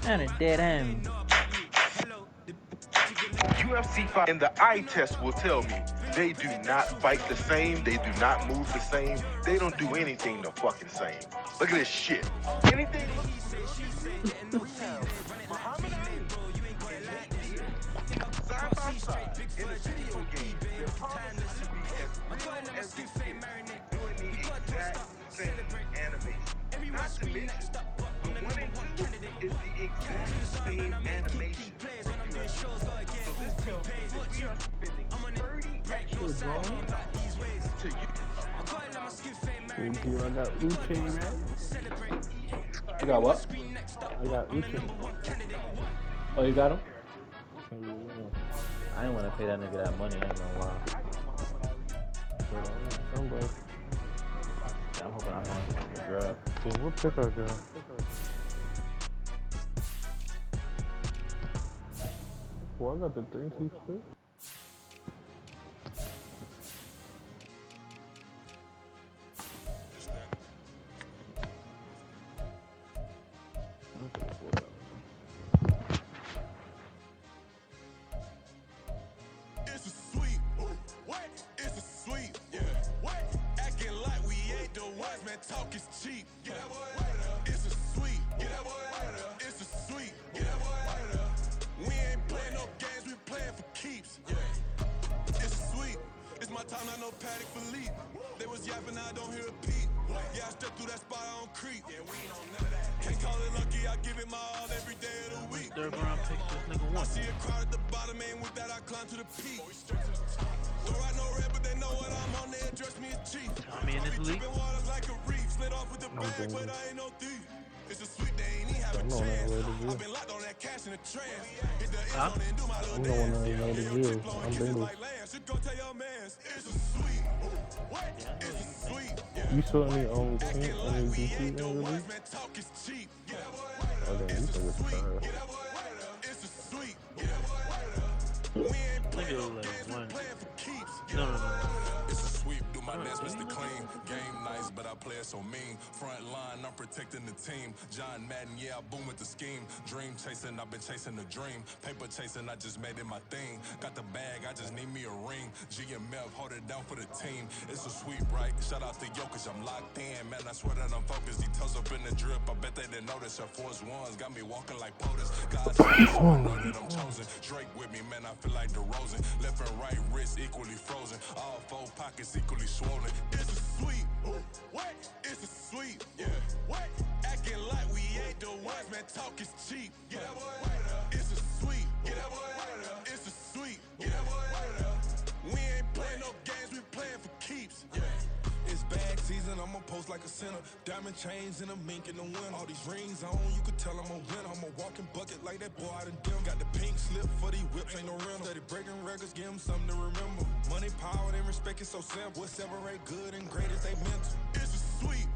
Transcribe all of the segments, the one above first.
And a dead end. UFC fight and the eye test will tell me they do not fight the same, they do not move the same, they don't do anything the fucking same. Look at this shit. Anything we have Muhammad Ali and Nate Diaz side by side in the video game. They're promised to be as real as it gets, doing the exact same animation. Not to mention, the 1 and 2 is the exact same animation from UFC. So this tells me that we are spending 30 extra dollars to I got Uche, man. You got what? I got Uche. Oh, you got him? Yeah. I didn't want to pay that nigga that money. I ain't gonna lie. Somebody. Yeah, I'm hoping I don't get grab. Yeah, what pick I got? Well, I got the 3-2 split. Talk is cheap. Get that boy. It's a sweet. Get that boy. It's a sweet. Get that boy. We ain't playing no games, we playing for keeps. Yeah. It's sweet. It's my time, I know Paddock Philippe. They was yapping, I don't hear a peep. Yeah, I step through that spot, I don't creep. Yeah, we ain't on none of that. Can't call it lucky, I give it my all every day of the week. Third round pick, this nigga I won. see a crowd at the bottom, and with that I climb to the peak. Don't ride no red, but they know what I'm on, they address me as chief. I mean, in this league. Water like a reef, slid off with the bag, but I ain't no thief. It's a sweet, they ain't even have a chance. I've been locked on that cash in a trance. Hit the end zone and do my little dance. I'm Bengals. Should go tell your mans. It's a sweet. It's a sweet. You saw any team, any DC in the league? Talk is cheap. Oh, damn, you think it's trash. It's a sweet. We ain't playing no games, we playing for keeps. No. It's a sweep, do my dance, Mr. Clean. Game nice, but I play it so mean. Front line, I'm protecting the team. John Madden, yeah, I boom with the scheme. Dream chasing, I've been chasing the dream. Paper chasing, I just made it my thing. Got the bag, I just need me a ring. GMF, hold it down for the team. It's a sweep, right? Shout out to Jokic, I'm locked in. Man, I swear that I'm focused. He toes up in the drip, I bet they didn't notice. Her force ones got me walking like POTUS. God's I know that I'm chosen. Drake with me, man, I feel like DeRozan. Left and right wrist equally frozen. All four pockets equally swollen. It's a sweet. What? It's a sweet. Yeah. What? Acting like we ain't the ones, man. Talk is cheap. Yeah. It's a sweet. Get that boy. It's a sweet. Yeah. We ain't playing no games, we playing for keeps. Yeah. It's bag season, I'ma post like a sinner. Diamond chains and a mink in the wind. All these rings on, you could tell I'm a winner. I'm a walking bucket like that boy out in dim. Got the pink slip for these whips, ain't no rental. Steady breaking records, give them something to remember. Money, power, and respect is so simple. What separate good and great is they mental. It's a sweet.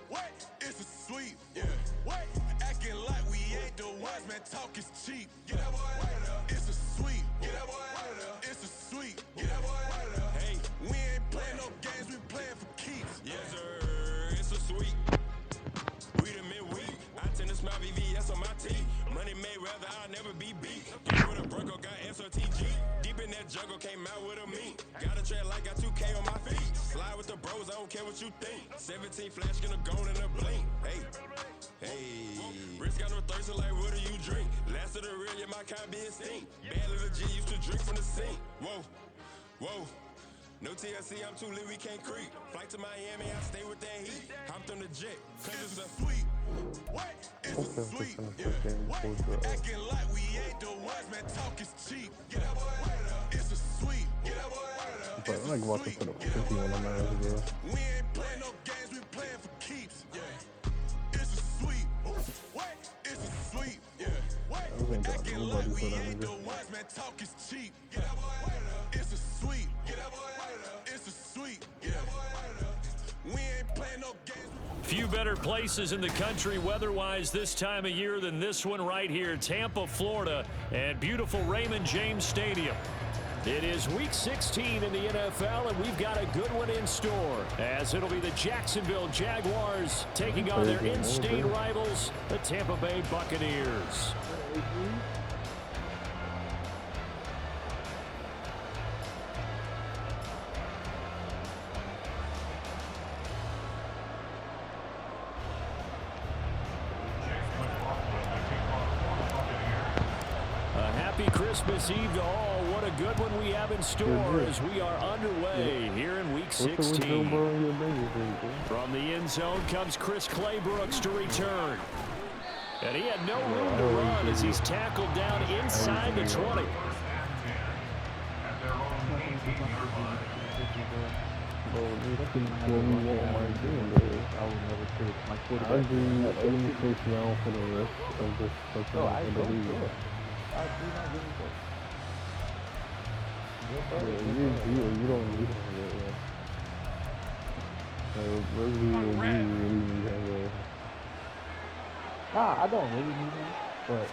What? It's a sweet. Yeah. What? Acting like we ain't the ones, man. Talk is cheap. Get that boy. It's a sweet. Get that boy. It's a sweet. Get that boy. Hey, we ain't playing no games, we playing for keeps. Yes, sir. It's a sweet. We the midweek. I tend to smile VVS on my teeth. Money made rather I'll never be beat. Get with a Bronco, got SOTG. Deep in that jungle, came out with a meat. Got a trail like got 2K on my feet. Slide with the bros, I don't care what you think. 17 flash gonna go in a blink. Hey. Wrist got no thirst, like what do you drink? Last of the real, yeah, my kind be extinct. Bad little G used to drink from the sink. Whoa. No TLC, I'm too lit, we can't creep. Flight to Miami, I stay with that heat. Hopped on the jet, cause it's a sweet. What? It's a sweet. Yeah. What? Acting like we ain't the ones, man. Talk is cheap. Get that boy. It's a sweet. Get that boy. I like watching for the 50 on the man ago. We ain't playing no games, we playing for keeps. Yeah. It's a sweet. What? It's a sweet. Yeah. What? Acting like we ain't the ones, man. Talk is cheap. Get that boy. It's a sweet. Get that boy. It's a sweet. Yeah. We ain't playing no games. Few better places in the country weather-wise this time of year than this one right here, Tampa, Florida, at beautiful Raymond James Stadium. It is Week 16 in the NFL, and we've got a good one in store, as it'll be the Jacksonville Jaguars taking on their in-state rivals, the Tampa Bay Buccaneers. Happy Christmas Eve to all. What a good one we have in store as we are underway here in Week 16. From the end zone comes Chris Claybrooks to return. And he had no room to run as he's tackled down inside the 20. You don't need it. I don't really need him, but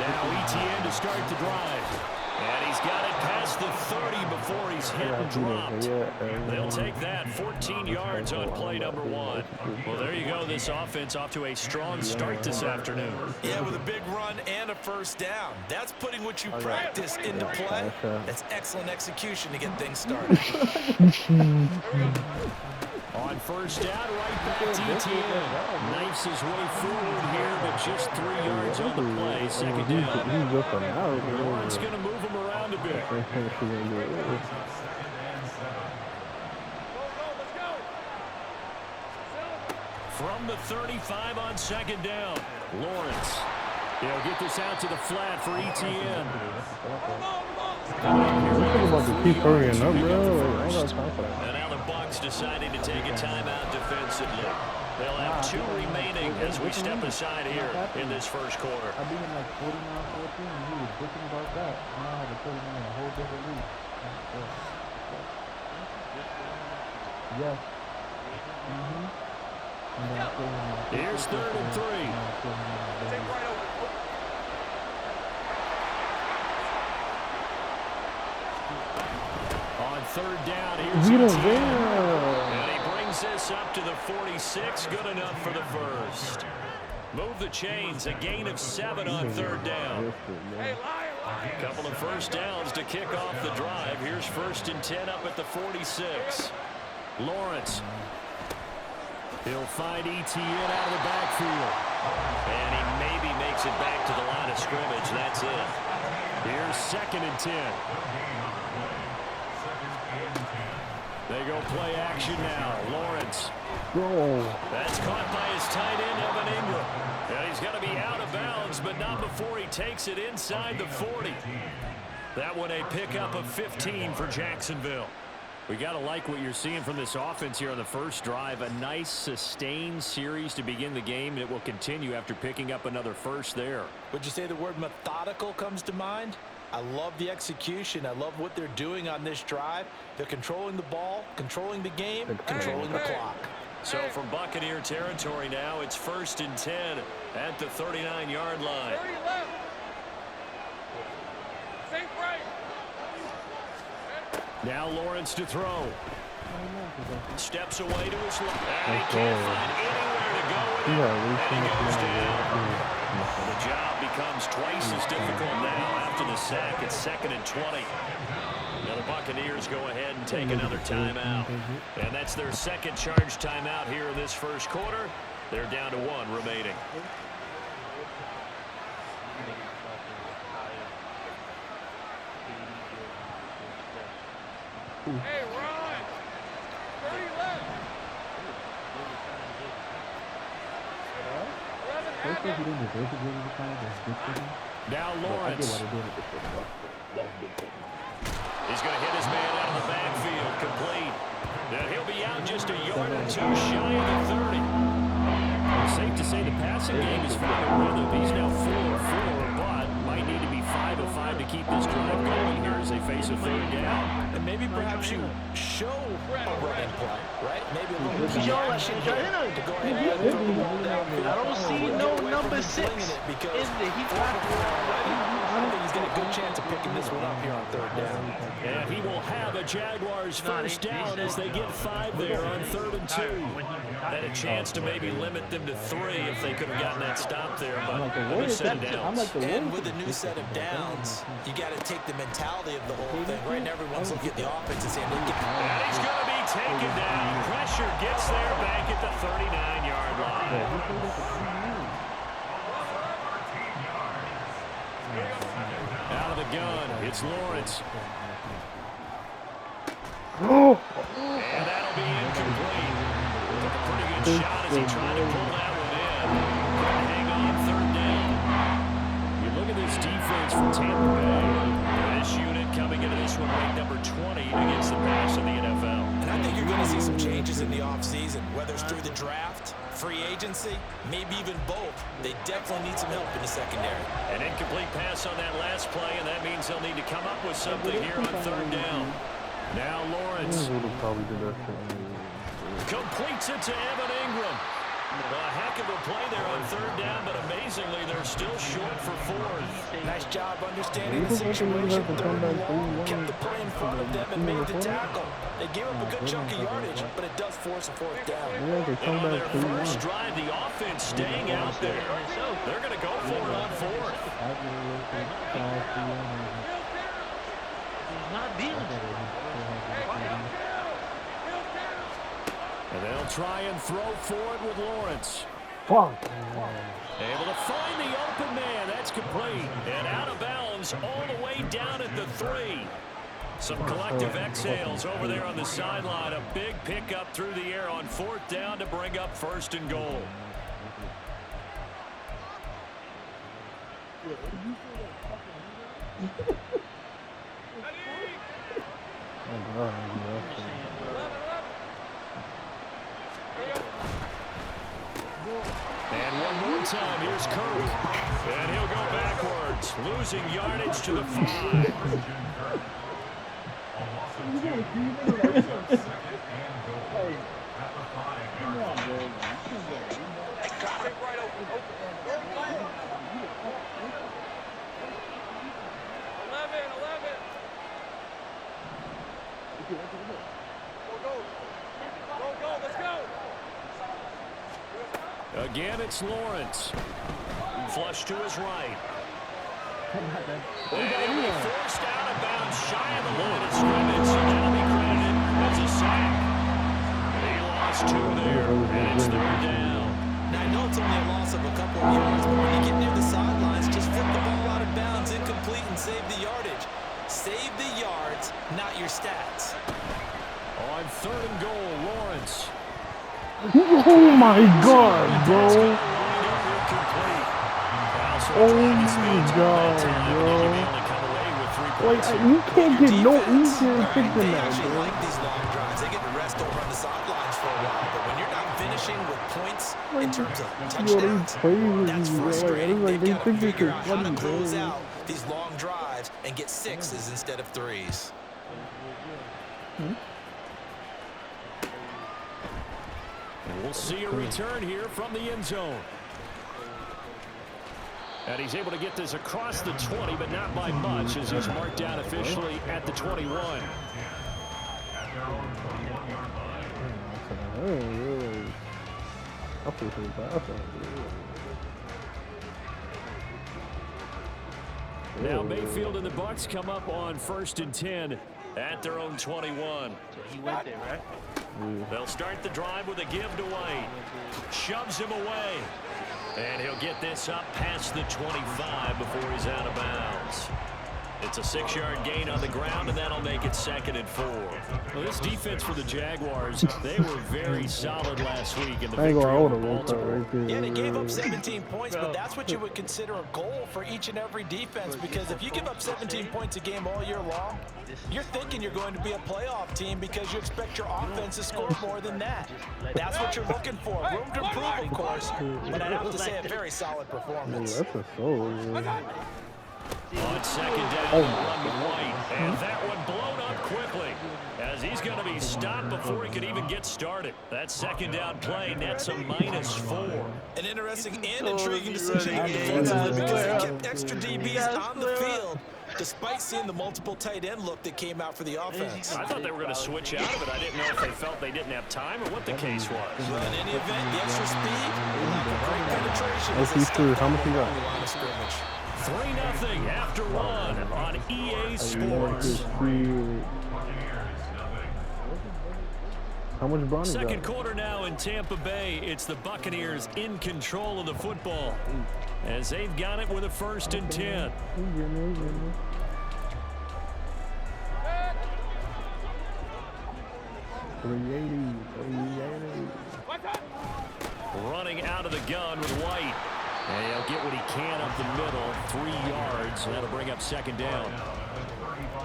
Now ETN to start the drive. And he's got it past the 30 before he's hit and dropped. They'll take that 14 yards on play number 1. Well, there you go. This offense off to a strong start this afternoon. Yeah, with a big run and a first down. That's putting what you practice into play. That's excellent execution to get things started. On first down, right back to ETN. Knifes his way forward here, but just 3 yards on the play. Second down. Lawrence going to move him around a bit. From the 35 on second down, Lawrence. He'll get this out to the flat for ETN. Keep hurrying up, bro. I got time for that. And now the Bucs deciding to take a timeout defensively. They'll have 2 remaining as we step aside here in this first quarter. I've been in like 49-14, and he was bitching about that. Now I have to put him in a whole different league. Yes. Here's 3rd and 3. On 3rd down, here's ETN. And he brings this up to the 46. Good enough for the first. Move the chains. A gain of 7 on 3rd down. A couple of first downs to kick off the drive. Here's 1st and 10 up at the 46. Lawrence. He'll find ETN out of the backfield. And he maybe makes it back to the line of scrimmage. That's it. Here's 2nd and 10. They go play action now. Lawrence. That's caught by his tight end, Evan Ingram. And he's going to be out of bounds, but not before he takes it inside the 40. That one a pickup of 15 for Jacksonville. We got to like what you're seeing from this offense here on the first drive. A nice, sustained series to begin the game, and it will continue after picking up another first there. Would you say the word methodical comes to mind? I love the execution. I love what they're doing on this drive. They're controlling the ball, controlling the game, controlling the clock. So from Buccaneer territory now, it's 1st and 10 at the 39-yard line. Now Lawrence to throw. Steps away to his left. And he can't find anywhere to go with it. And he goes down. The job becomes twice as difficult now after the sack. It's 2nd and 20. Now the Buccaneers go ahead and take another timeout. And that's their second charge timeout here in this first quarter. They're down to 1 remaining. Hey, Ron! 30 left! Now Lawrence. He's going to hit his man out of the backfield. Complete. Then he'll be out just a yard or 2 shy of the 30. It's safe to say the passing game is found a rhythm. He's now 4-4, but might need to be 5 of 5 to keep this drive going here as they face a 3rd down. And maybe perhaps you show a running play, right? Maybe a little bit of action here to go ahead and throw the ball downfield. I don't see no number 6 in the heat. got a good chance of picking this one up here on 3rd down. And he will have a Jaguars first down as they get 5 there on 3rd and 2. Had a chance to maybe limit them to 3 if they could have gotten that stop there, but a new set of downs. And with a new set of downs, you got to take the mentality of the whole thing. Right now, everyone's looking at the offense and saying, look at and he's going to be taken down. Pressure gets there back at the 39-yard line. Out of the gun, it's Lawrence. And that'll be incomplete. Took a pretty good shot as he tried to pull that one in. Couldn't hang on 3rd down. You look at this defense from Tampa Bay. This unit coming into this one ranked number 20 against the pass in the NFL. And I think you're going to see some changes in the offseason, whether it's through the draft, free agency, maybe even both. They definitely need some help in the secondary. An incomplete pass on that last play, and that means they'll need to come up with something here on 3rd down. Now Lawrence completes it to Evan Ingram. A heck of a play there on 3rd down, but amazingly, they're still short for 4th. Nice job understanding the situation. 3rd and long, kept the play in front of them and made the tackle. They gave up a good chunk of yardage, but it does force a 4th down. And on their first drive, the offense staying out there. They're going to go for it on 4th. And they'll try and throw for it with Lawrence. Able to find the open man. That's complete. And out of bounds all the way down at the 3. Some collective exhales over there on the sideline. A big pickup through the air on 4th down to bring up 1st and goal. And one more time, here's Kirk. And he'll go backwards, losing yardage to the 5. Again, it's Lawrence. Flush to his right. And he'll be forced out of bounds, shy of the line of scrimmage, so that'll be credited as a sack. He lost 2 there, and it's 3rd down. Now, I know it's only a loss of a couple of yards, but when you get near the sidelines, just flip the ball out of bounds, incomplete, and save the yardage. Save the yards, not your stats. On 3rd and goal, Lawrence. Oh my God, bro. Oh my God, bro. Like, you can't get no easier pick than that, bro. Like these long drives, they get to rest over on the sidelines for a while, but when you're not finishing with points in terms of touchdowns, that's frustrating. They've got to figure out how to close out these long drives and get 6s instead of 3s. And we'll see a return here from the end zone. And he's able to get this across the 20, but not by much, as he's marked down officially at the 21. Now Mayfield and the Bucs come up on 1st and 10 at their own 21. He went there, right? They'll start the drive with a give to White. Shoves him away. And he'll get this up past the 25 before he's out of bounds. It's a 6-yard gain on the ground, and that'll make it 2nd and 4. Well, this defense for the Jaguars, they were very solid last week in the victory over Baltimore. Yeah, they gave up 17 points, but that's what you would consider a goal for each and every defense, because if you give up 17 points a game all year long, you're thinking you're going to be a playoff team because you expect your offense to score more than that. That's what you're looking for. Room to improve, of course, but I'd have to say a very solid performance. That's a soul. On 2nd down, run to White, and that one blown up quickly as he's going to be stopped before he could even get started. That second down play nets a -4. An interesting and intriguing decision defensively because they kept extra DBs on the field despite seeing the multiple tight end look that came out for the offense. I thought they were going to switch out of it. I didn't know if they felt they didn't have time or what the case was. But in any event, the extra speed will have a great penetration. How much you got? 3-0 after one on EA Sports. How much Bronny Second got? quarter now in Tampa Bay. It's the Buccaneers in control of the football as they've got it with a 1st and 10. Running out of the gun with White. And he'll get what he can up the middle, 3 yards. That'll bring up 2nd down.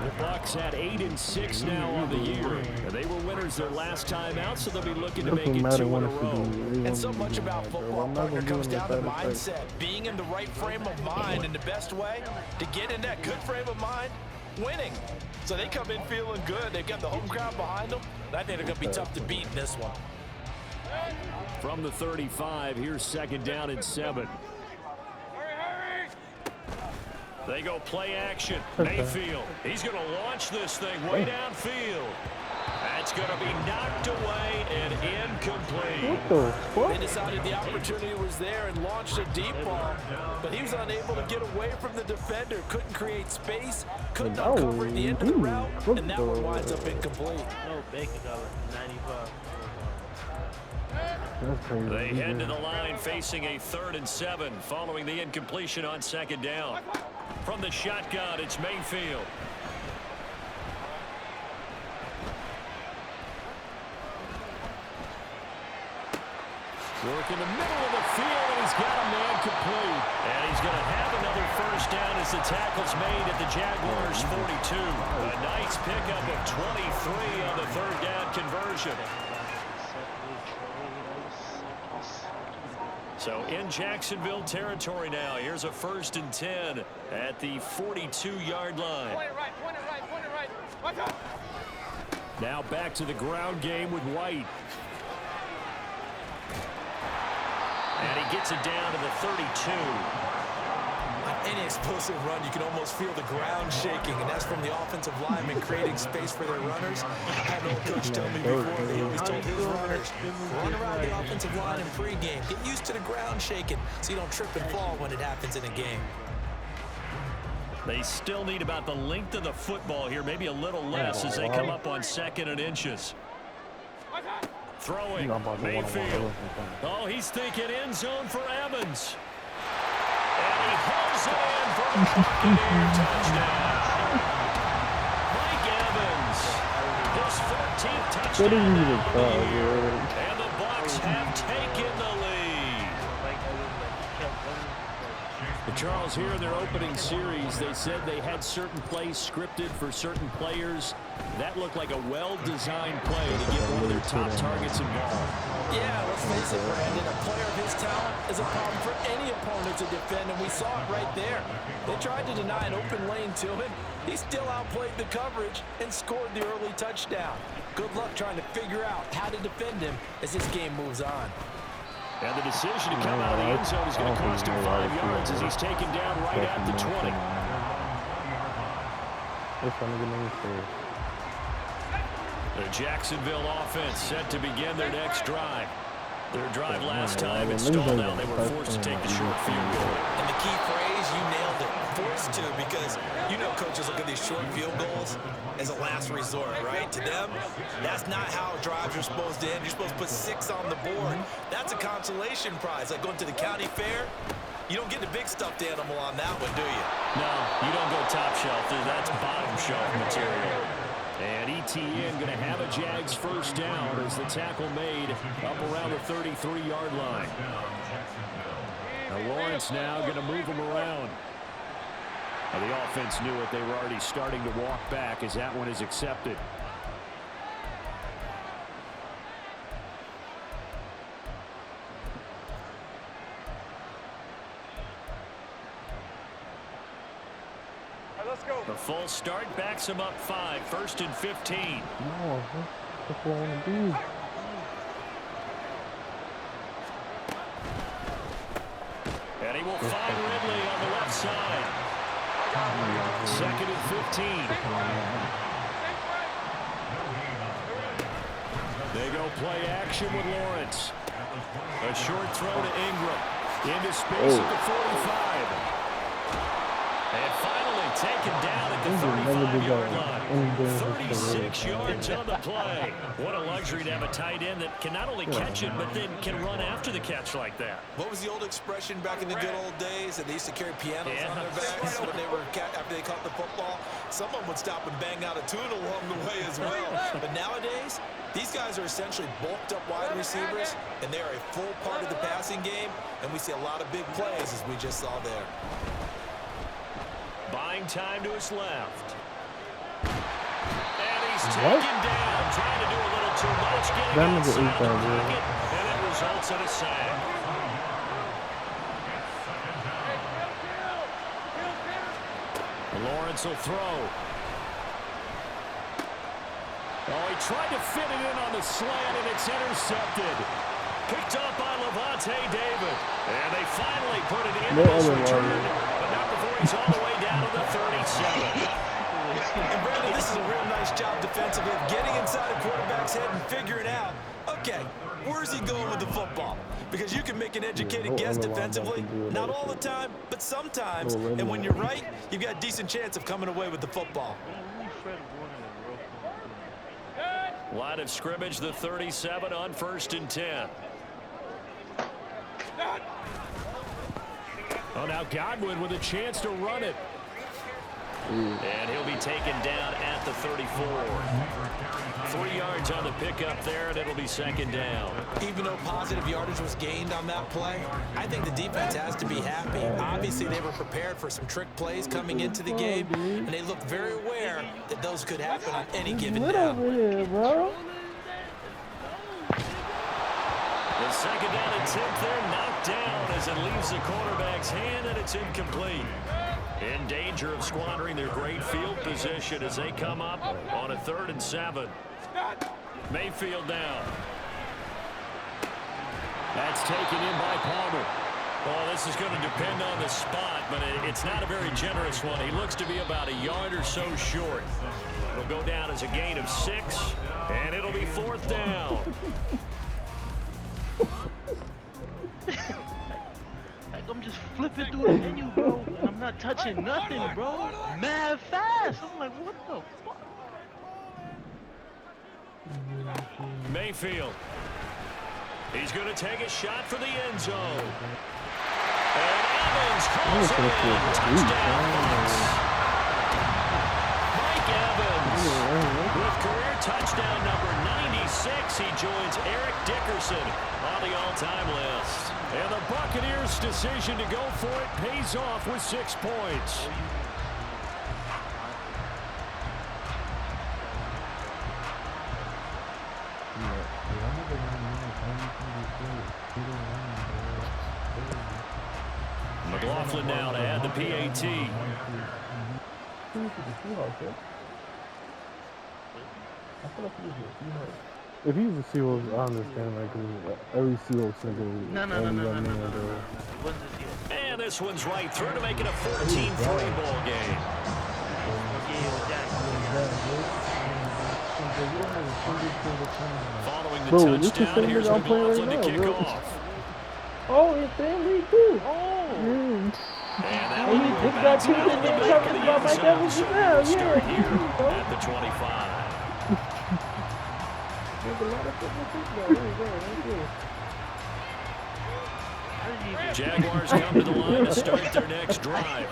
The Bucs at 8-6 now on the year. They were winners their last time out, so they'll be looking to make it 2 in a row. And so much about football, partner, comes down to mindset. Being in the right frame of mind, and the best way to get in that good frame of mind, winning. So they come in feeling good. They've got the home crowd behind them. I think they're going to be tough to beat in this one. From the 35, here's 2nd down and 7. They go play action. Mayfield. He's going to launch this thing way downfield. That's going to be knocked away and incomplete. What the fuck? They decided the opportunity was there and launched a deep ball, but he was unable to get away from the defender. Couldn't create space, couldn't uncover at the end of the route, and that one winds up incomplete. No bacon dollar, 95. They head to the line facing a 3rd and 7 following the incompletion on 2nd down. From the shotgun, it's Mayfield. Work in the middle of the field, and he's got a man complete. And he's going to have another 1st down as the tackle's made at the Jaguars' 42. A nice pickup of 23 on the 3rd down conversion. So in Jacksonville territory now. Here's a 1st and 10 at the 42-yard line. Point it right, point it right, point it right. Watch out. Now back to the ground game with White. And he gets it down to the 32. On any explosive run, you can almost feel the ground shaking, and that's from the offensive linemen creating space for their runners. I had an old coach tell me before, he always told his runners, run around the offensive line in pregame. Get used to the ground shaking so you don't trip and fall when it happens in a game. They still need about the length of the football here, maybe a little less as they come up on 2nd and inches. Throwing, Mayfield. Oh, he's thinking end zone for Evans. And he holds it in for a Buccaneer touchdown. Mike Evans, his 14th touchdown now. And the Bucs have taken the lead. Charles, here in their opening series, they said they had certain plays scripted for certain players. That looked like a well-designed play to get one of their top targets involved. Yeah, let's face it, Brandon. A player of his talent is a problem for any opponent to defend, and we saw it right there. They tried to deny an open lane to him. He still outplayed the coverage and scored the early touchdown. Good luck trying to figure out how to defend him as this game moves on. And the decision to come out of the end zone is going to cost him 5 yards as he's taken down right at the 20. The Jacksonville offense set to begin their next drive. Their drive last time it stalled out. They were forced to take the short field goal. And the key phrase, you nailed it. Forced to, because you know coaches look at these short field goals as a last resort, right? To them, that's not how drives are supposed to end. You're supposed to put 6 on the board. That's a consolation prize, like going to the county fair. You don't get the big stuffed animal on that one, do you? No, you don't go top shelf. That's bottom shelf material. And ETN going to have a Jags 1st down as the tackle made up around the 33-yard line. Now Lawrence now going to move him around. Now the offense knew it. They were already starting to walk back as that one is accepted. The Full start backs him up 5. 1st and 15. No, that's what I want to do. And he will find Ridley on the left side. 2nd and 15. They go play action with Lawrence. A short throw to Ingram. Into space at the 45. And finally taken down at the 35-yard line. 36 yards on the play. What a luxury to have a tight end that can not only catch it, but then can run after the catch like that. What was the old expression back in the good old days that they used to carry pianos on their backs when they were after they caught the football? Someone would stop and bang out a tune along the way as well. But nowadays, these guys are essentially bulked up wide receivers, and they are a full part of the passing game, and we see a lot of big plays as we just saw there. Buying time to his left. And he's taken down, trying to do a little too much, getting outside of the pocket, and it results in a sack. Lawrence will throw. Oh, he tried to fit it in on the slant, and it's intercepted. Picked up by Levante David. And they finally put it in his return, but not before he's all the way down to the 37. And Brandon, this is a real nice job defensively of getting inside a quarterback's head and figuring out, okay, where's he going with the football? Because you can make an educated guess defensively, not all the time, but sometimes. And when you're right, you've got a decent chance of coming away with the football. Line of scrimmage, the 37 on 1st and 10. Oh, now Godwin with a chance to run it. And he'll be taken down at the 34. 3 yards on the pickup there, and it'll be 2nd down. Even though positive yardage was gained on that play, I think the defense has to be happy. Obviously, they were prepared for some trick plays coming into the game, and they looked very aware that those could happen on any given down. The 2nd down attempt there knocked down as it leaves the quarterback's hand, and it's incomplete. In danger of squandering their great field position as they come up on a 3rd and 7. Mayfield down. That's taken in by Palmer. Well, this is going to depend on the spot, but it's not a very generous one. He looks to be about a yard or so short. It'll go down as a gain of 6, and it'll be 4th down. I'm just flipping through the menu, bro, and I'm not touching nothing, bro. Mad fast. I'm like, what the fuck? Mayfield. He's going to take a shot for the end zone. And Evans calls it in. Touchdown, Bucs. Mike Evans with career touchdown number 96. He joins Eric Dickerson on the all-time list. And the Buccaneers' decision to go for it pays off with 6 points. McLaughlin now to add the PAT. If he's a Seahawks, I understand, like, every Seahawks nigga. No. And this one's right through to make it a 14-3 ball game. Following the touchdown, here's McLaughlin to kick off. Oh, it's family too. And that Oh, he picked that two and then covered by Mike Evans as well. start here Yeah. at the 25. There's a lot of football. Jaguars come to the line to start their next drive.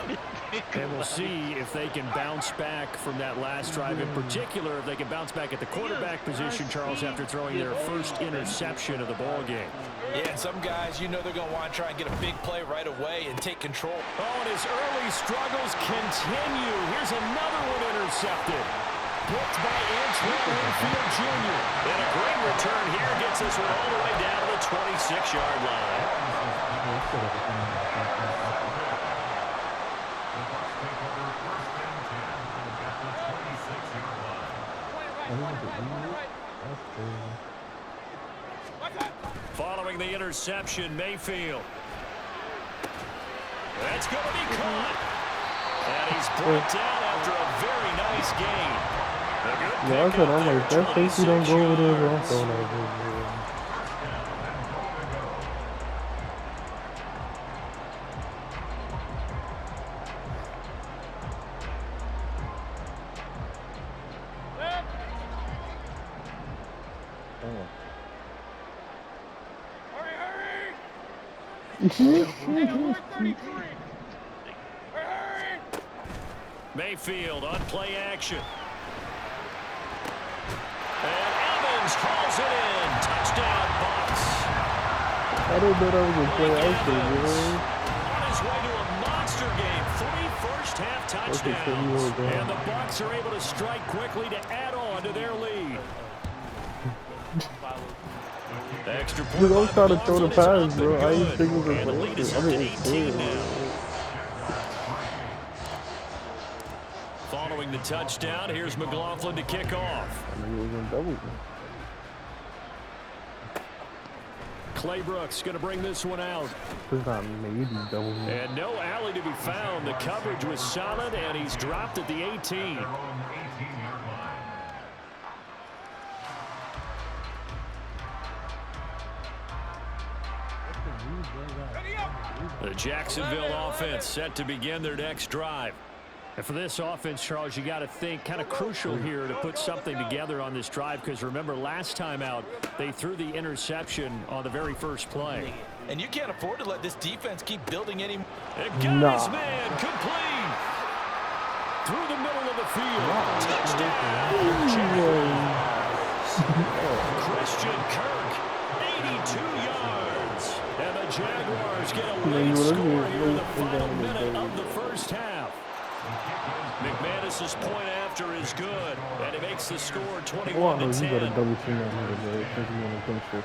And we'll see if they can bounce back from that last drive. In particular, if they can bounce back at the quarterback position, Charles, after throwing their first interception of the ball game. Yeah, some guys, you know they're going to want to try and get a big play right away and take control. Oh, and his early struggles continue. Here's another one intercepted. Picked by Antoine Winfield Jr. And a great return here gets this one all the way down to the 26-yard line. Following the interception, Mayfield. That's going to be caught. And he's brought down after a very nice gain. Yeah, I said, I'm like, that safety don't go over there, bro. I'm throwing that over there. Mayfield on play action. And Evans hauls it in. Touchdown, Bucks. I didn't know that was a play action, man. On his way to a monster game. 3 first-half touchdowns. And the Bucks are able to strike quickly to add on to their lead. Extra point. Dude, I'm trying to throw the pass, bro. I ain't think it was and the lead is up to 18 now. Following the touchdown, here's McLaughlin to kick off. I knew it was in double. Clay Brooks going to bring this one out. It's not maybe double. And no alley to be found. The coverage was solid, and he's dropped at the 18. The Jacksonville offense set to begin their next drive. And for this offense, Charles, you got to think kind of crucial here to put something together on this drive, because remember last time out they threw the interception on the very first play. And you can't afford to let this defense keep building any. It got his man complete through the middle of the field. Touchdown! Christian Kirk, 82 yards. And the Jaguars get a late score here in the final minute of the first half. McManus's point after is good, and it makes the score 21-10.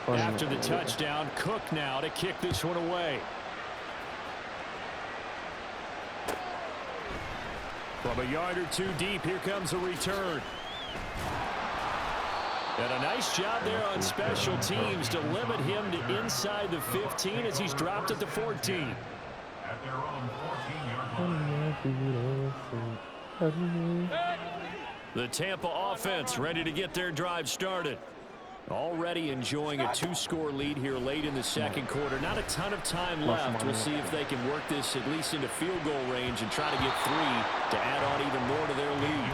After the touchdown, Cook now to kick this one away. From a yard or two deep, here comes a return. And a nice job there on special teams to limit him to inside the 15 as he's dropped at the 14. At their own 14-yard line. The Tampa offense ready to get their drive started. Already enjoying a 2-score lead here late in the second quarter. Not a ton of time left. We'll see if they can work this at least into field goal range and try to get 3 to add on even more to their lead.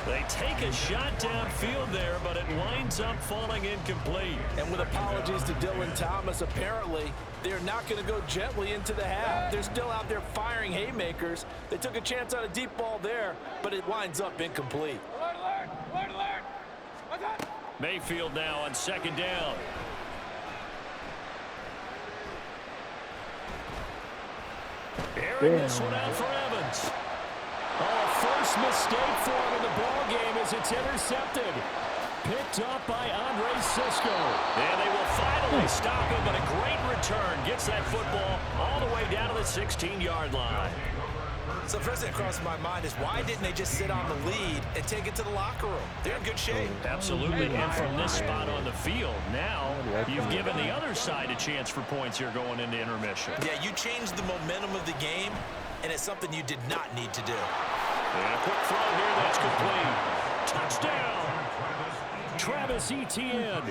They take a shot downfield there, but it winds up falling incomplete. And with apologies to Dylan Thomas, apparently they're not going to go gently into the half. They're still out there firing haymakers. They took a chance on a deep ball there, but it winds up incomplete. Alert, alert. Mayfield now on second down. Airing this one out for Evans. Oh, first mistake for him in the ball game as it's intercepted. Picked up by Andre Sisco. And they will finally stop him, but a great return. Gets that football all the way down to the 16-yard line. So the first thing that crossed my mind is why didn't they just sit on the lead and take it to the locker room? They're in good shape. Absolutely, and from this spot on the field, now you've given the other side a chance for points here going into intermission. Yeah, you changed the momentum of the game, and it's something you did not need to do. And a quick throw here, that's complete. Touchdown! Travis Etienne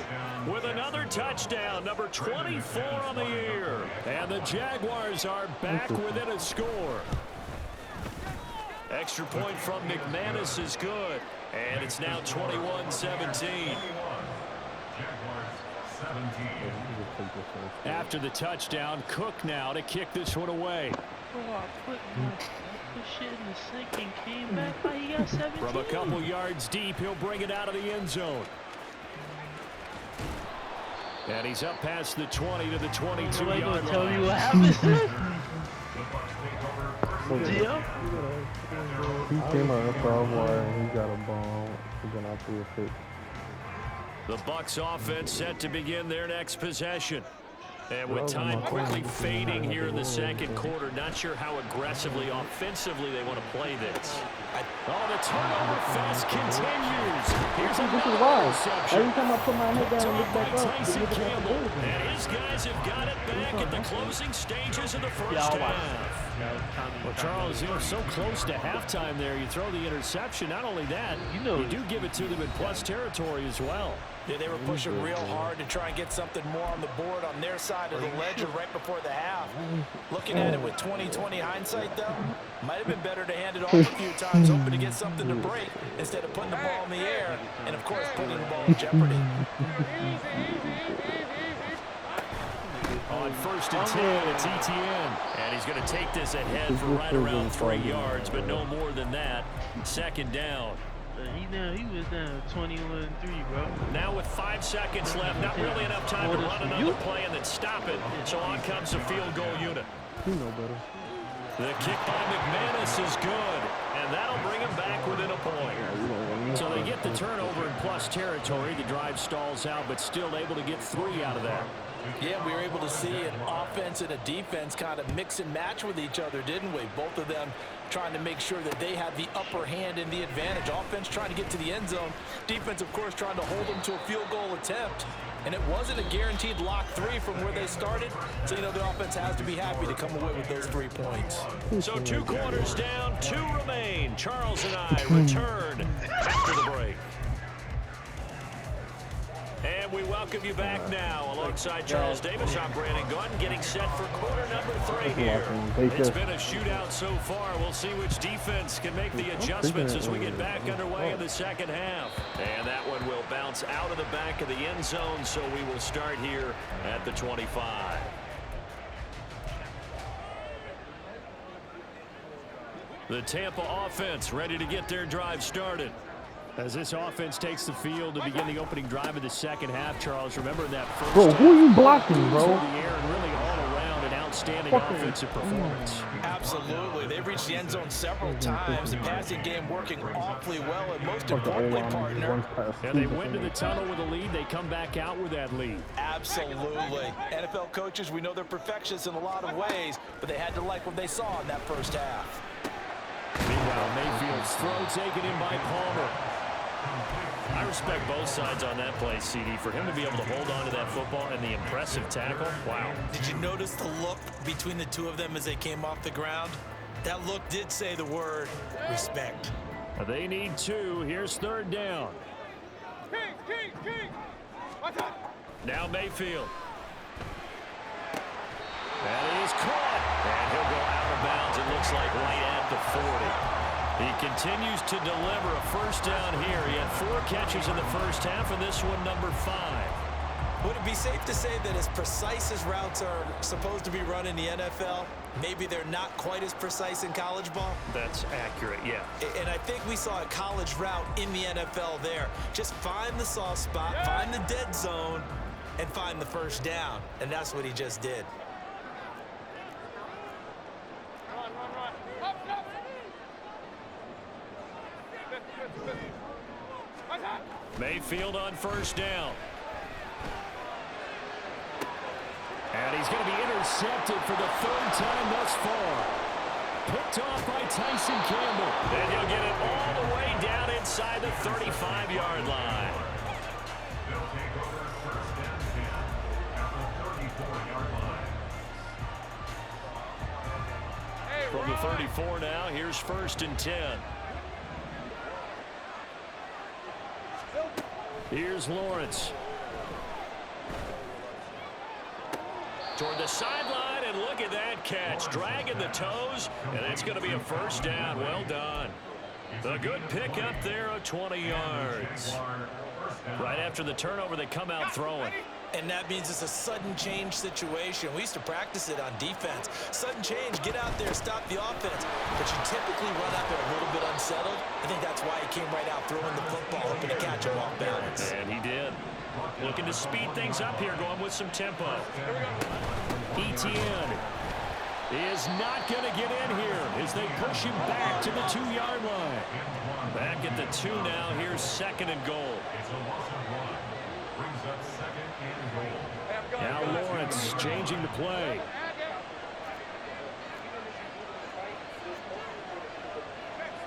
with another touchdown, number 24 on the year. And the Jaguars are back within a score. Extra point from McManus is good. And it's now 21-17. After the touchdown, Cook now to kick this one away. Put shit in the sink and came back. He got 17. From a couple yards deep, he'll bring it out of the end zone. And he's up past the 20 to the 22-yard line. Tell me what happened. Deal? He came out of the wire and he got a bomb. He's going out through a pick. The Bucs offense set to begin their next possession. And with time quickly fading here in the second quarter, not sure how aggressively, offensively they want to play this. Oh, the turnover fest continues. Here's another reception. Every time I put my head down and look back up, Tyson Campbell. And his guys have got it back at the closing stages of the first half. Well, Charles, you know, so close to halftime there. You throw the interception. Not only that, you do give it to them in plus territory as well. Yeah, they were pushing real hard to try and get something more on the board on their side of the ledger right before the half. Looking at it with 20/20 hindsight, though, might have been better to hand it off a few times, hoping to get something to break instead of putting the ball in the air and, of course, putting the ball in jeopardy. On 1st and 10, it's Etienne. And he's going to take this ahead for right around 3 yards, but no more than that. Second down. He was down 21-3, bro. Now with 5 seconds left, not really enough time to run another play and then stop it. So on comes the field goal unit. You know better. The kick by McManus is good, and that'll bring him back within a point. So they get the turnover in plus territory. The drive stalls out, but still able to get 3 out of that. Yeah, we were able to see an offense and a defense kind of mix and match with each other, didn't we? Both of them trying to make sure that they had the upper hand and the advantage. Offense trying to get to the end zone. Defense, of course, trying to hold them to a field goal attempt. And it wasn't a guaranteed lock 3 from where they started. So, you know, the offense has to be happy to come away with those 3 points. So 2 quarters down, 2 remain. Charles and I return after the break. And we welcome you back now. Alongside Charles Davis, I'm Brandon Gordon, getting set for quarter number 3 here. It's been a shootout so far. We'll see which defense can make the adjustments as we get back underway in the second half. And that one will bounce out of the back of the end zone, so we will start here at the 25. The Tampa offense ready to get their drive started. As this offense takes the field to begin the opening drive of the second half, Charles, remember that first Bro, who are you blocking, bro? through the air and really all around an outstanding offensive performance. Absolutely. They've reached the end zone several times. The passing game working awfully well, and most importantly, partner. And they went to the tunnel with a lead. They come back out with that lead. Absolutely. NFL coaches, we know they're perfectionists in a lot of ways, but they had to like what they saw in that first half. Meanwhile, Mayfield's throw taken in by Palmer. I respect both sides on that play, CD. For him to be able to hold on to that football and the impressive tackle, wow. Did you notice the look between the two of them as they came off the ground? That look did say the word respect. They need 2. Here's 3rd down. Now Mayfield. That is caught. And he'll go out of bounds, it looks like, right at the 40. He continues to deliver a first down here. He had 4 catches in the first half, and this one number 5. Would it be safe to say that as precise as routes are supposed to be run in the NFL, maybe they're not quite as precise in college ball? That's accurate, yeah. And I think we saw a college route in the NFL there. Just find the soft spot, find the dead zone, and find the first down. And that's what he just did. Mayfield on first down. And he's going to be intercepted for the 3rd time thus far. Picked off by Tyson Campbell. And he'll get it all the way down inside the 35-yard line. From the 34 now, here's 1st and 10. Here's Lawrence. Toward the sideline, and look at that catch. Dragging the toes, and that's going to be a first down. Well done. A good pick up there of 20 yards. Right after the turnover, they come out throwing. And that means it's a sudden change situation. We used to practice it on defense. Sudden change, get out there, stop the offense. But you typically run out there a little bit unsettled. I think that's why he came right out throwing the football, hoping to catch him off balance. And he did. Looking to speed things up here, going with some tempo. Etienne is not going to get in here as they push him back to the 2-yard line. Back at the 2 now. Here's 2nd and goal. Now Lawrence changing the play.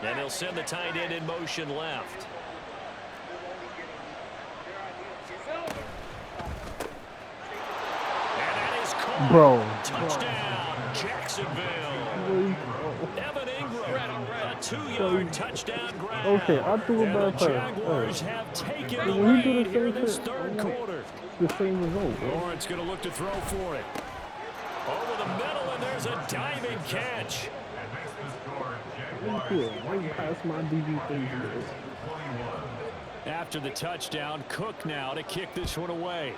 And he'll send the tight end in motion left. And that is caught. Bro. Touchdown, Jacksonville. Evan Ingram, a 2-yard touchdown grab. Okay, I threw a bad The pass. Jaguars have taken the When he do lead the here in same this shit, third quarter. the same result, bro. Lawrence going to look to throw for it. Over the middle, and there's a diving catch. Right past my DB thing. After the touchdown, Cook now to kick this one away.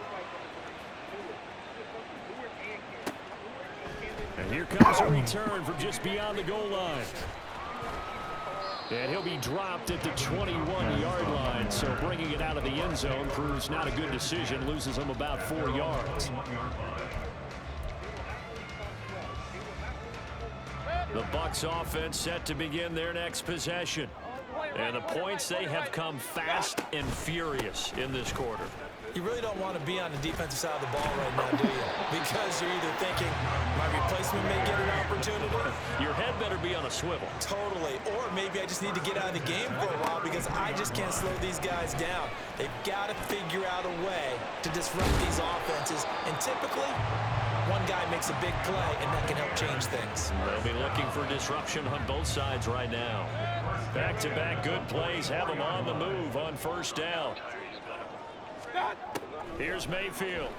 And here comes a return from just beyond the goal line. And he'll be dropped at the 21-yard line, so bringing it out of the end zone proves not a good decision, loses him about 4 yards. The Bucs offense set to begin their next possession. And the points, they have come fast and furious in this quarter. You really don't want to be on the defensive side of the ball right now, do you? Because you're either thinking, my replacement may get an opportunity. Your head better be on a swivel. Totally. Or maybe I just need to get out of the game for a while because I just can't slow these guys down. They've got to figure out a way to disrupt these offenses. And typically, one guy makes a big play, and that can help change things. They'll be looking for disruption on both sides right now. Back-to-back good plays have them on the move on first down. Here's Mayfield.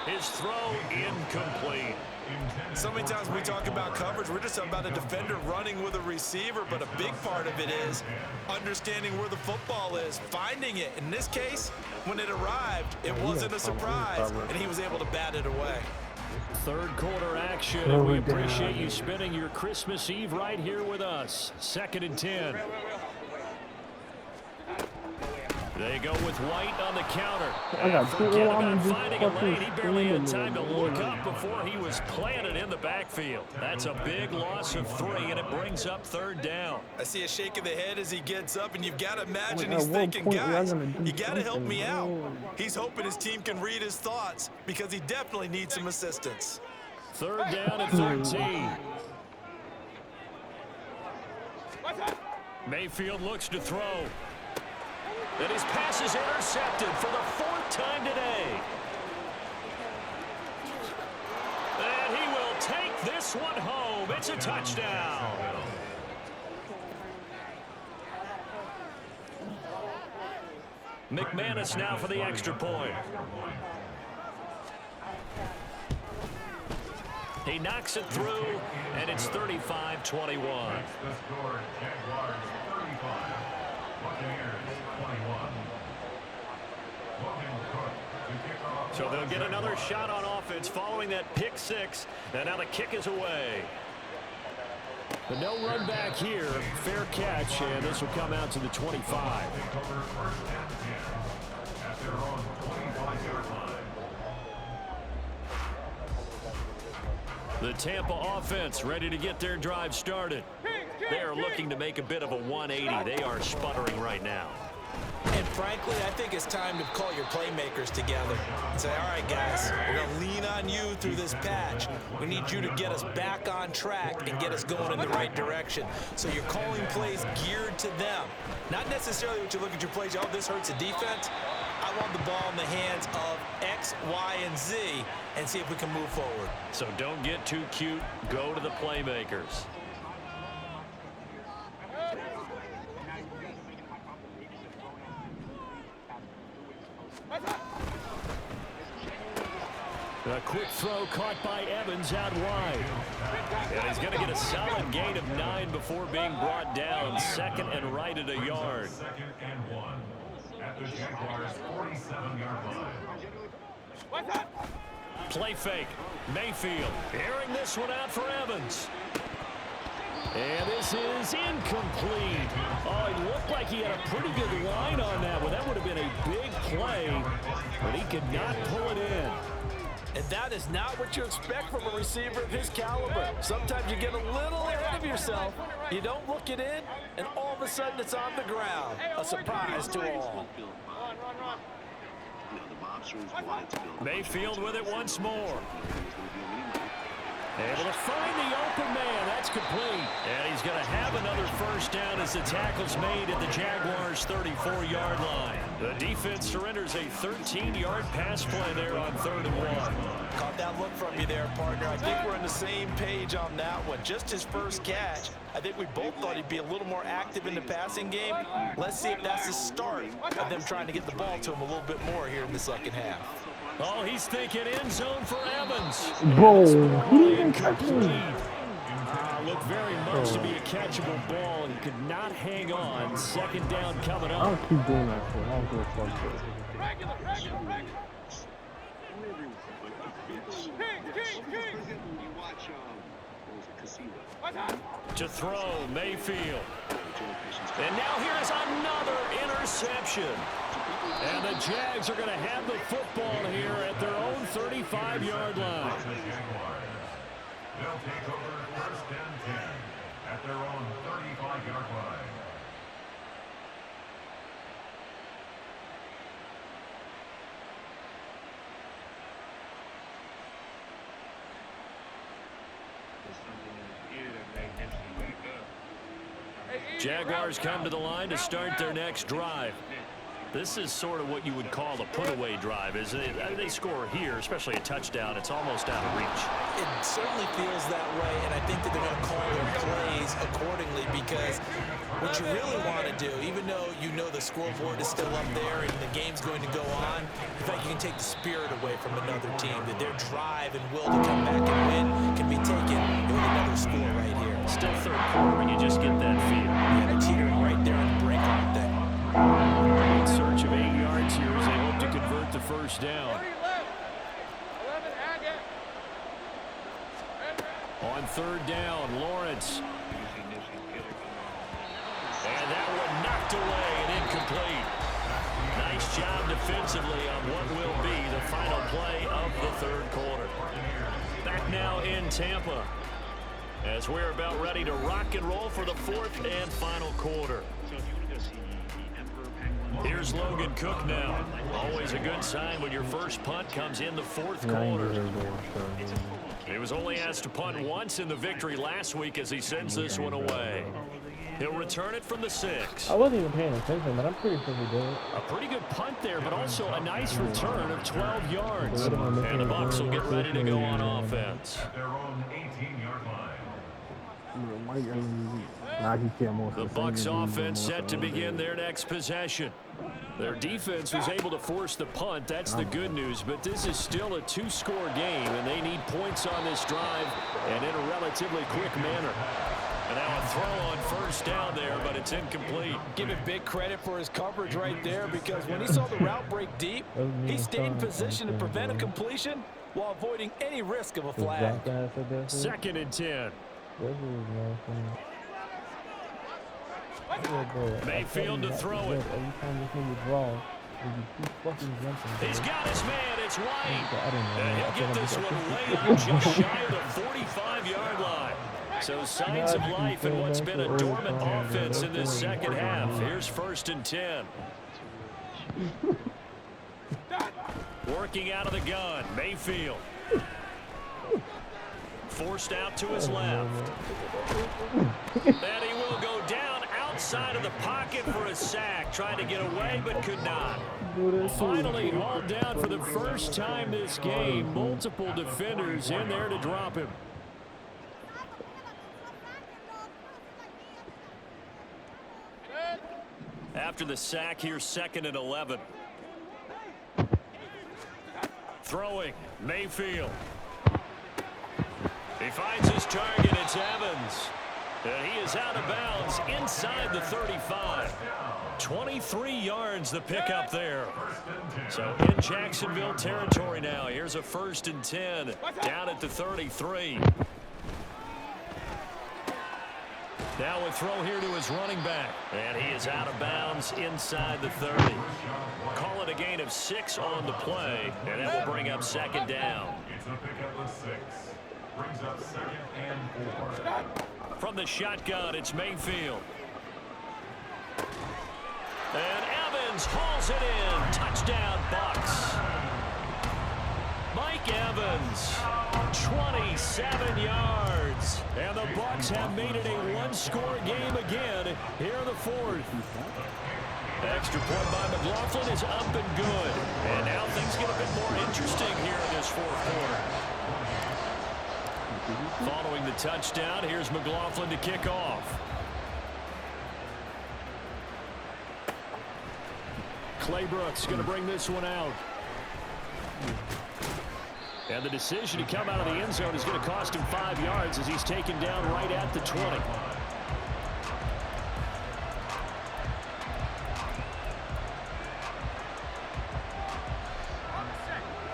His throw incomplete. So many times when we talk about coverage, we're just about a defender running with a receiver, but a big part of it is understanding where the football is, finding it. In this case, when it arrived, it wasn't a surprise, and he was able to bat it away. Third quarter action, and we appreciate you spending your Christmas Eve right here with us. 2nd and 10. They go with White on the counter. Forget about finding a lane. He barely had time to look up before he was planted in the backfield. That's a big loss of 3, and it brings up 3rd down. I see a shake of the head as he gets up, and you've got to imagine he's thinking, guys, you got to help me out. He's hoping his team can read his thoughts because he definitely needs some assistance. 3rd down and 13. Mayfield looks to throw. And his pass is intercepted for the 4th time today. And he will take this one home. It's a touchdown. McManus now for the extra point. He knocks it through, and it's 35-21. So they'll get another shot on offense following that pick 6, and now the kick is away. But no run back here. Fair catch, and this will come out to the 25. The Tampa offense ready to get their drive started. They are looking to make a bit of a 180. They are sputtering right now. And frankly, I think it's time to call your playmakers together and say, all right, guys, we're going to lean on you through this patch. We need you to get us back on track and get us going in the right direction. So you're calling plays geared to them. Not necessarily what you look at your plays, oh, this hurts the defense. I want the ball in the hands of X, Y, and Z and see if we can move forward. So don't get too cute. Go to the playmakers. A quick throw caught by Evans out wide. And he's going to get a solid gain of 9 before being brought down. 2nd and right at a yard. 2nd and 1 at the Jaguars' 47-yard line. Play fake. Mayfield airing this one out for Evans. And this is incomplete. Oh, it looked like he had a pretty good line on that one. That would have been a big play, but he could not pull it in. And that is not what you expect from a receiver of his caliber. Sometimes you get a little ahead of yourself, You don't look it in, and all of a sudden it's on the ground. A surprise to all. Mayfield with it once more. Able to find the open man. That's complete. And he's going to have another first down as the tackle's made at the Jaguars' 34-yard line. The defense surrenders a 13-yard pass play there on 3rd and 1. Caught that look from you there, partner. I think we're on the same page on that one. Just his first catch. I think we both thought he'd be a little more active in the passing game. Let's see if that's the start of them trying to get the ball to him a little bit more here in the second half. Oh, he's thinking end zone for Evans. Bro, he didn't even touch me. Looked very much to be a catchable ball and could not hang on. Second down coming up. I'll keep doing that for it. I'll go fuck it. To throw, Mayfield. And now here is another interception. And the Jags are going to have the football here at their own 35-yard line. They'll take over 1st and 10 at their own 35-yard line. Jaguars come to the line to start their next drive. This is sort of what you would call a put-away drive, isn't it? They score here, especially a touchdown. It's almost out of reach. It certainly feels that way, and I think that they're going to call their plays accordingly because what you really want to do, even though you know the scoreboard is still up there and the game's going to go on, in fact, you can take the spirit away from another team, that their drive and will to come back and win can be taken with another score right here. Still 3rd quarter, and you just get that feel. Yeah, they're teetering right there on the brink, aren't they? In search of 8 yards here as they hope to convert the first down. On 3rd down, Lawrence. And that one knocked away and incomplete. Nice job defensively on what will be the final play of the 3rd quarter. Back now in Tampa as we're about ready to rock and roll for the 4th and final quarter. Here's Logan Cook now. Always a good sign when your first punt comes in the 4th quarter. He was only asked to punt once in the victory last week as he sends this one away. He'll return it from the 6. I wasn't even paying attention, but I'm pretty sure we did. A pretty good punt there, but also a nice return of 12 yards. And the Bucs will get ready to go on offense. At their own 18-yard line. The Bucs offense set to begin their next possession. Their defense was able to force the punt. That's the good news, but this is still a 2-score game, and they need points on this drive and in a relatively quick manner. And now a throw on first down there, but it's incomplete. Give him big credit for his coverage right there because when he saw the route break deep, he stayed in position to prevent a completion while avoiding any risk of a flag. 2nd and 10. Mayfield to throw it. He's got his man. It's White. And he'll get this one way out just shy of the 45-yard line. So signs of life in what's been a dormant offense in this second half. Here's 1st and 10. Working out of the gun, Mayfield. Forced out to his left. And he will go down outside of the pocket for a sack. Trying to get away, but could not. Finally hauled down for the first time this game. Multiple defenders in there to drop him. After the sack, here's 2nd and 11. Throwing, Mayfield. He finds his target, it's Evans. And he is out of bounds inside the 35. 23 yards the pickup there. So in Jacksonville territory now. Here's a 1st and 10 down at the 33. Now a throw here to his running back. And he is out of bounds inside the 30. Call it a gain of 6 on the play. And that will bring up 2nd down. It's a pickup of 6. Brings up 2nd and 4. From the shotgun, it's Mayfield. And Evans hauls it in. Touchdown, Bucks. Mike Evans, 27 yards. And the Bucks have made it a one-score game again here in the fourth. Extra point by McLaughlin is up and good. And now things get a bit more interesting here in this fourth quarter. Following the touchdown, here's McLaughlin to kick off. Claybrooks going to bring this one out. And the decision to come out of the end zone is going to cost him 5 yards as he's taken down right at the 20.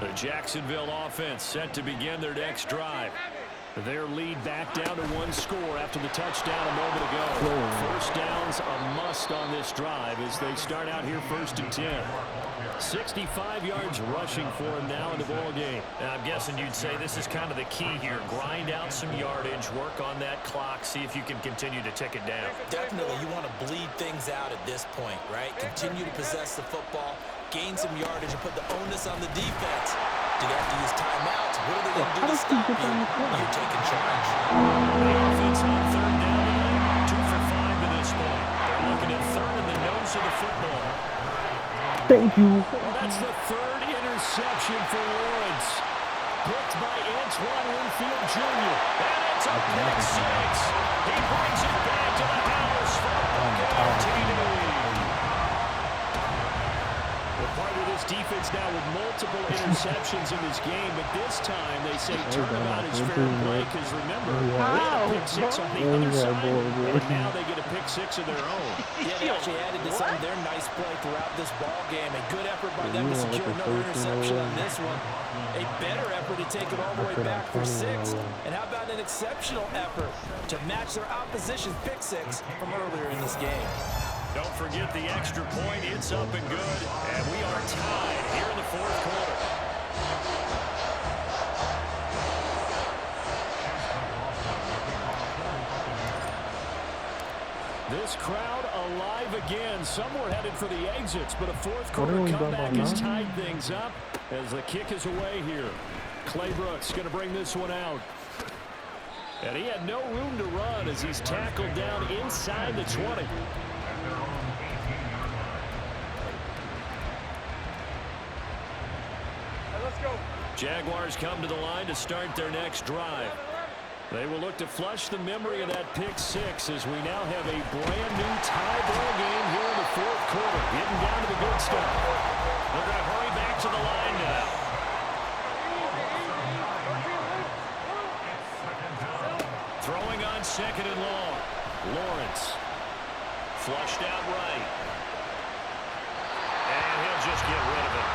The Jacksonville offense set to begin their next drive. Their lead back down to one score after the touchdown a moment ago. First down's a must on this drive as they start out here 1st and 10. 65 yards rushing for him now in the ball game. Now, I'm guessing you'd say this is kind of the key here. Grind out some yardage, work on that clock, see if you can continue to tick it down. Definitely, you want to bleed things out at this point, right? Continue to possess the football, gain some yardage, and put the onus on the defense. Do they have to use timeouts? What are they going to do to stop you? You're taking charge. The offense on 3rd down tonight, 2 for 5 to this point. They're looking at 3rd in the nose of the football. Thank you. That's the 3rd interception for Lawrence. Picked by Antoine Winfield Jr. And it's a pick 6. He brings it back to the house for a bucket TD. We're part of this defense now with multiple interceptions in this game, but this time they say turnabout is fair play because remember, they had a pick 6 on the other side, and now they get a pick 6 of their own. Yeah, they actually added to some of their nice play throughout this ball game. A good effort by them to secure another interception on this one. A better effort to take it all the way back for 6. And how about an exceptional effort to match their opposition's pick 6 from earlier in this game? Don't forget the extra point. It's up and good. And we are tied here in the 4th quarter. This crowd alive again. Some were headed for the exits, but a 4th quarter comeback has tied things up as the kick is away here. Claybrooks going to bring this one out. And he had no room to run as he's tackled down inside the 20. Jaguars come to the line to start their next drive. They will look to flush the memory of that pick 6 as we now have a brand new tie ball game here in the 4th quarter. Getting down to the good stuff. They're going to hurry back to the line now. Throwing on 2nd and long. Lawrence. Flushed out right. And he'll just get rid of it.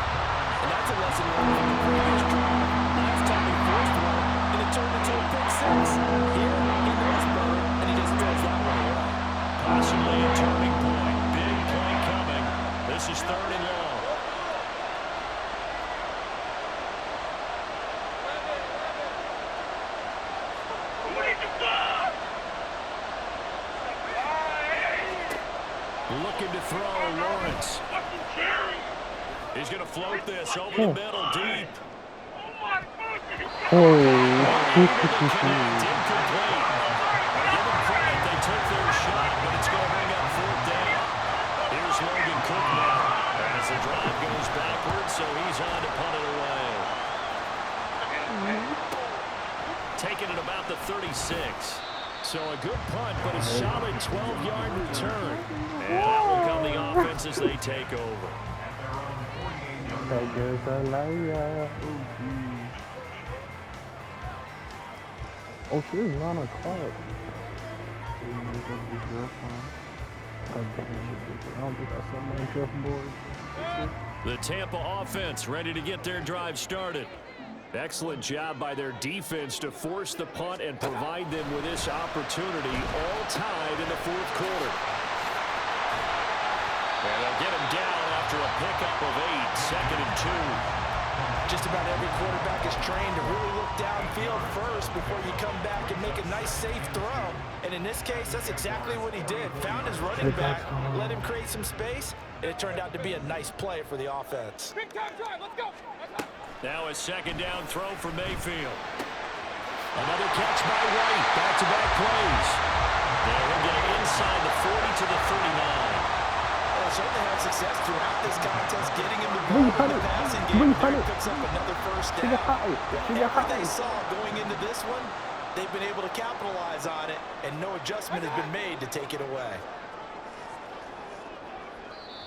And that's a lesson learned from the previous drive. Last time he forced one, and it turned into a pick 6. Here, he knows better, and he just throws that one away. Possibly a turning point. Big play coming. This is 3rd and long. Looking to throw, Lawrence. He's going to float this over the middle, deep. Incomplete. Give them credit, they took their shot, but it's going to bring up 4th down. Here's Logan Cook now as the drive goes backwards, so he's on to punt it away. Taking it about the 36. So a good punt, but a solid 12-yard return. And that will come the offense as they take over. Oh, she's 9 o'clock. I don't think I saw my draft board. The Tampa offense ready to get their drive started. Excellent job by their defense to force the punt and provide them with this opportunity, all tied in the 4th quarter. And they'll get him down after a pickup of 8, 2nd and 2. Just about every quarterback is trained to really look downfield first before you come back and make a nice, safe throw. And in this case, that's exactly what he did. Found his running back, let him create some space, and it turned out to be a nice play for the offense. Big time drive, let's go. Now a second down throw for Mayfield. Another catch by White. Back-to-back plays. Now he'll get it inside the 40 to the 39. Well, certainly had success throughout this contest, getting him the ball in the passing game. There picks up another first down. Whatever they saw going into this one, they've been able to capitalize on it, and no adjustment has been made to take it away.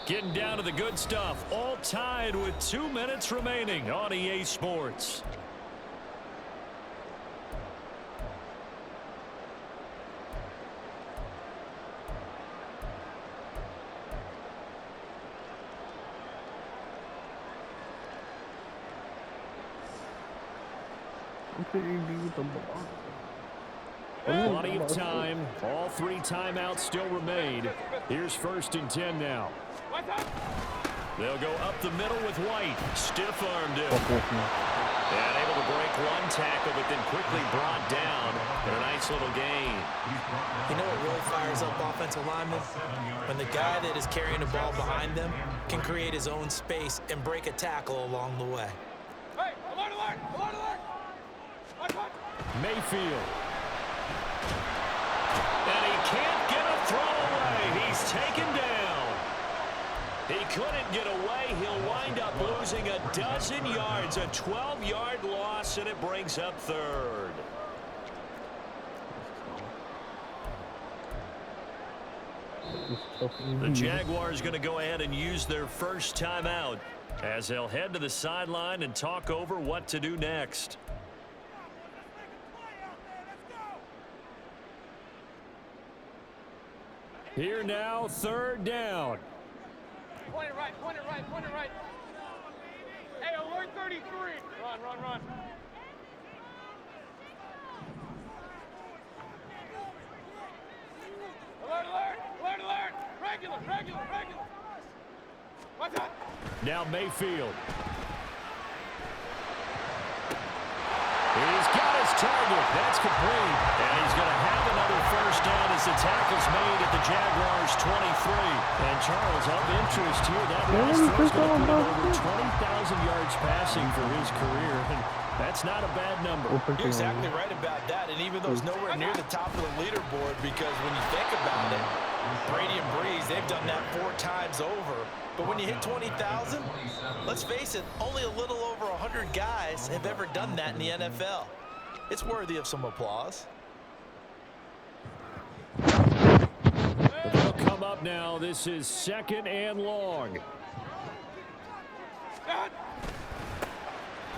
Getting down to the good stuff. All tied with 2 minutes remaining on EA Sports. Plenty of time. All 3 timeouts still remain. Here's 1st and 10 now. They'll go up the middle with White. Stiff-armed him. And able to break one tackle, but then quickly brought down in a nice little gain. You know what really fires up offensive linemen? When the guy that is carrying the ball behind them can create his own space and break a tackle along the way. Hey, alert, alert, alert, alert. Mayfield. And he can't get a throw away. He's taken down. He couldn't get away. He'll wind up losing a dozen yards, a 12-yard loss, and it brings up 3rd. The Jaguars going to go ahead and use their first timeout as they'll head to the sideline and talk over what to do next. Here now, 3rd down. Point it right, point it right, point it right. Hey, alert 33. Run, run, run. Alert, alert, alert, alert. Regular, regular, regular. What's up? Now Mayfield. He's got his target. That's complete. And he's going to have another first down as the tackle's made at the Jaguars' 23. And Charles, of interest here, that last throw's going to put him over 20,000 yards passing for his career. And that's not a bad number. You're exactly right about that. And even though it's nowhere near the top of the leaderboard, because when you think about it, Brady and Breeze, they've done that 4 times over. But when you hit 20,000, let's face it, only a little over 100 guys have ever done that in the NFL. It's worthy of some applause. They'll come up now. This is 2nd and long.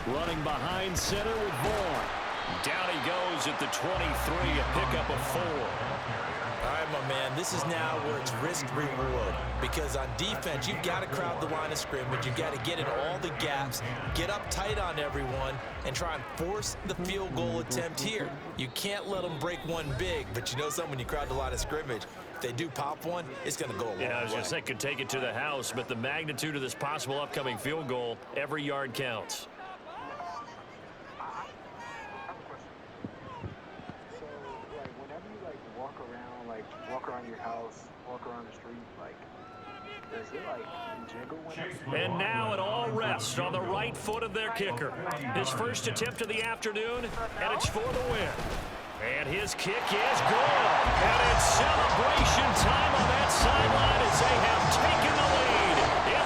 Running behind center with Vaughn. Down he goes at the 23, a pickup of 4. All right, my man, this is now where it's risk-reward. Because on defense, you've got to crowd the line of scrimmage. You've got to get in all the gaps, get up tight on everyone, and try and force the field goal attempt here. You can't let them break one big, but you know something, when you crowd the line of scrimmage, if they do pop one, it's going to go a long way. Yeah, I was going to say, could take it to the house, but the magnitude of this possible upcoming field goal, every yard counts. Your house, walk around the street, like, does it like jiggle when And now it all rests on the right foot of their kicker. His first attempt of the afternoon, and it's for the win. And his kick is good. And it's celebration time on that sideline as they have taken the